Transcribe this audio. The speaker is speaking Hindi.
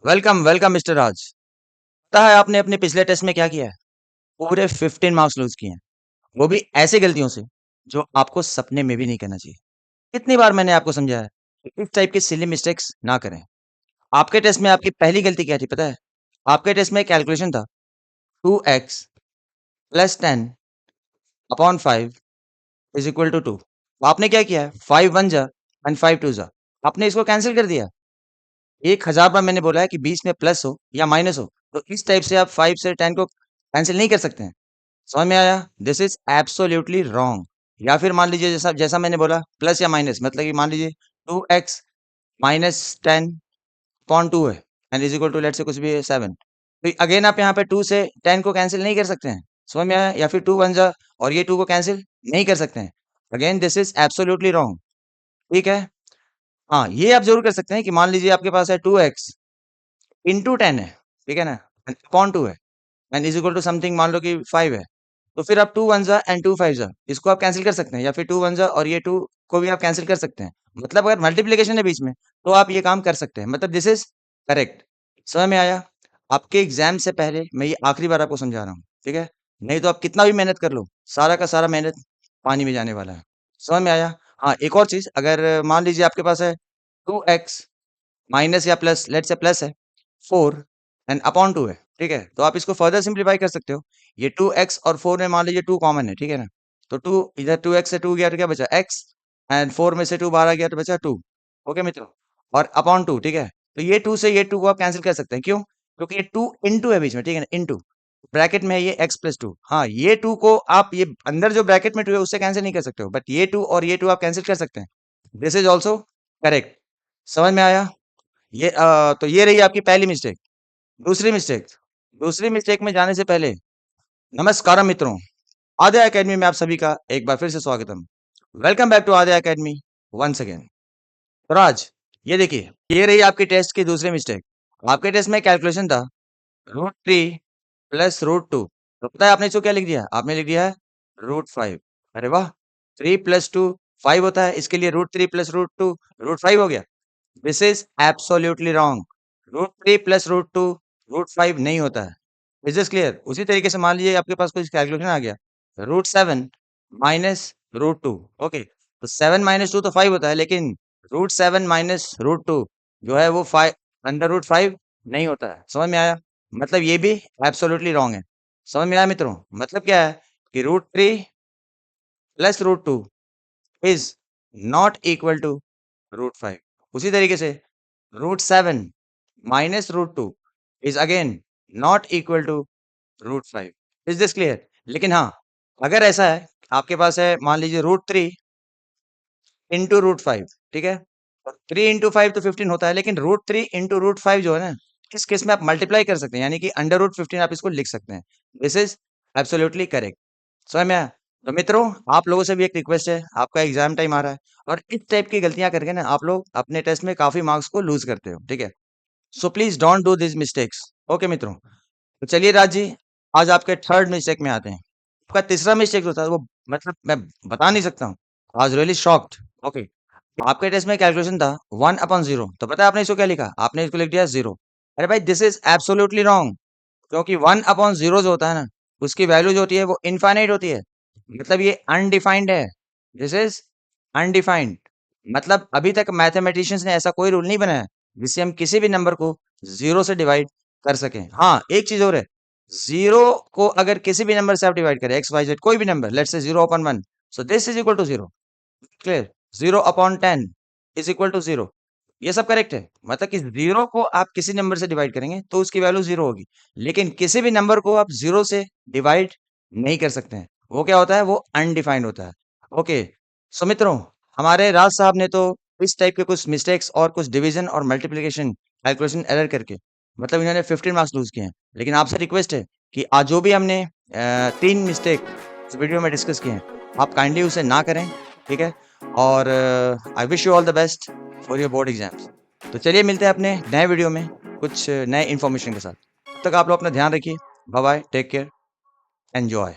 वेलकम वेलकम मिस्टर राज। पता है आपने अपने पिछले टेस्ट में क्या किया है? पूरे 15 मार्क्स लूज किए हैं। वो भी ऐसी गलतियों से जो आपको सपने में भी नहीं करना चाहिए। कितनी बार मैंने आपको समझाया है कि इस टाइप के सिली मिस्टेक्स ना करें। आपके टेस्ट में आपकी पहली गलती क्या थी पता है? आपके टेस्ट में कैलकुलेशन था 2x plus 10 upon 5 is equal to 2। आपने क्या किया है? 5 वन जा एंड 5 टू जा। आपने इसको कैंसिल कर दिया। 1000 बार मैंने बोला है कि बीच में प्लस हो या माइनस हो, तो इस टाइप से आप 5 से 10 को कैंसिल नहीं कर सकते हैं। समझ में आया? This is absolutely wrong. या फिर मान लीजिए जैसा जैसा मैंने बोला प्लस या माइनस मतलब कि मान लीजिए 2x माइनस 10 अपॉन 2 है and is equal to let's say कुछ भी है 7। तो अगेन आप यहाँ पे 2 से 10 को कैंसिल नहीं कर सकते हैं। समझ में आया? या फिर 2 वन जा और ये 2 को कैंसिल नहीं कर सकते हैं। Again this is absolutely wrong. ठीक है? हाँ, ये आप जरूर कर सकते हैं कि मान लीजिए आपके पास है 2x इंटू 10 है, ठीक है ना? अपॉन 2 है and is equal to something मान लो कि 5 है। तो फिर आप 2 वन जा एंड 2 फाइव जा इसको आप कैंसिल कर सकते हैं या फिर 2 वन जा और ये 2 को भी आप कैंसिल कर सकते हैं। मतलब अगर मल्टीप्लिकेशन है बीच में तो आप ये काम कर सकते हैं। मतलब दिस इज करेक्ट। समझ में आया? आपके एग्जाम से पहले मैं ये आखिरी बार आपको समझा रहा हूँ, ठीक है? नहीं तो आप कितना भी मेहनत कर लो, सारा का सारा मेहनत पानी में जाने वाला है। समझ में आया? हाँ, एक और चीज़ अगर मान लीजिए आपके पास है 2x माइनस या प्लस लेट्स से प्लस है 4 एंड अपॉन 2 है, ठीक है? तो आप इसको फर्दर सिंप्लीफाई कर सकते हो। ये 2x और 4 में मान लीजिए 2 कॉमन है, ठीक है ना? तो 2 इधर 2x से 2 गया तो क्या बचा x एंड 4 में से 2 बाहर आ गया तो बचा 2। ओके मित्रों? और अपॉन 2 ठीक है? तो ये 2 से ये 2 को आप कैंसिल कर सकते हैं। क्यों? क्योंकि ये 2 इनटू है बीच में, ठीक है ना? इनटू ब्रैकेट में है ये x प्लस 2। हाँ, ये 2 को आप ये अंदर जो ब्रैकेट में 2 है उससे कैंसिल नहीं कर सकते हो, बट ये 2 और ये 2 आप कैंसिल कर सकते हैं। This is also correct. समझ में आया? तो ये रही आपकी पहली मिस्टेक। दूसरी मिस्टेक दूसरी मिस्टेक में जाने से पहले नमस्कारम मित्रों, आद्या एकेडमी में आप सभी का एक बार फिर से स्वागतम। Welcome back to Aadya academy once again. तो आज ये देखिए, ये रही आपकी टेस्ट की दूसरी मिस्टेक। आपके टेस्ट में कैलकुलेशन था √3 प्लस √2। तो पता है आपने इसको क्या लिख दिया? आपने लिख दिया है √5। अरे वाह! 3 प्लस 2 5 होता है, इसके लिए √3 प्लस √2 √5 हो गया। This is absolutely wrong. √3 plus √2 √5 नहीं होता है। Is this clear? उसी तरीके से मान लीजिए आपके पास कुछ कैलकुलेशन आ गया √7 माइनस √2। ओके, तो 7 माइनस 2 तो 5 होता है, लेकिन √7 माइनस √2 जो है वो 5 अंडर √5 नहीं होता है। समझ में आया? मतलब ये भी एब्सोल्युटली रॉन्ग है। समझ में आया मित्रों? मतलब क्या है कि √3 plus √2 is not equal to √5। उसी तरीके से √7 minus √2 is again not equal to √5। Is this clear? लेकिन हाँ, अगर ऐसा है आपके पास है मान लीजिए √3 इंटू √5, ठीक है? तो 3 इंटू 5 तो 15 होता है, लेकिन √3 इंटू √5 जो है ना, इस केस में आप मल्टीप्लाई कर सकते हैं, यानी कि अंडर रूट 15 आप इसको लिख सकते हैं। This is absolutely correct. समझ में आया? तो मित्रों, आप लोगों से भी एक रिक्वेस्ट है, आपका एग्जाम टाइम आ रहा है और इस टाइप की गलतियां करके ना आप लोग अपने टेस्ट में काफी मार्क्स को लूज करते हो, ठीक है? So please don't do this mistakes. Okay मित्रों? तो चलिए राज जी, आज आपके थर्ड मिस्टेक में आते हैं। आपका तीसरा मिस्टेक जो था वो मतलब मैं बता नहीं सकता हूँ। I was really shocked. Okay, आपके टेस्ट में कैलकुलेशन था 1/0। तो पता है आपने इसको क्या लिखा? आपने इसको लिख दिया 0। अरे भाई दिस इज एब्सोल्युटली रॉन्ग। क्योंकि 1/0 जो होता है ना, उसकी वैल्यू जो होती है वो इनफाइनाइट होती है। मतलब ये अनडिफाइंड है। This is undefined. मतलब अभी तक मैथमेटिशियंस ने ऐसा कोई रूल नहीं बनाया जिससे हम किसी भी नंबर को 0 से डिवाइड कर सकें। हाँ, एक चीज और है, 0 को अगर किसी भी नंबर से आप डिवाइड करें, एक्स वाई जेड कोई भी number, let's say 0/1, so this is equal to 0। Clear? 0/10 is equal to 0। ये सब करेक्ट है। मतलब कि 0 को आप किसी नंबर से डिवाइड करेंगे तो उसकी वैल्यू 0 होगी। लेकिन किसी भी नंबर को आप 0 से डिवाइड नहीं कर सकते हैं। वो क्या होता है? वो अनडिफाइंड होता है। ओके, सो मित्रों, हमारे राज साहब ने तो इस टाइप के कुछ मिस्टेक्स और कुछ डिवीजन और मल्टीप्लिकेशन कैलकुलेशन एरर करके मतलब इन्होंने 15 मार्क्स लूज किए हैं। लेकिन आपसे रिक्वेस्ट है कि आज जो भी हमने 3 मिस्टेक इस वीडियो में डिस्कस किए हैं, आप काइंडली उसे ना करें, ठीक है? और I wish you all the best for your board exams. तो चलिए मिलते हैं अपने नए वीडियो में कुछ नए इन्फॉर्मेशन के साथ। तब तक आप लोग अपना ध्यान रखिए। Bye bye, take care, enjoy.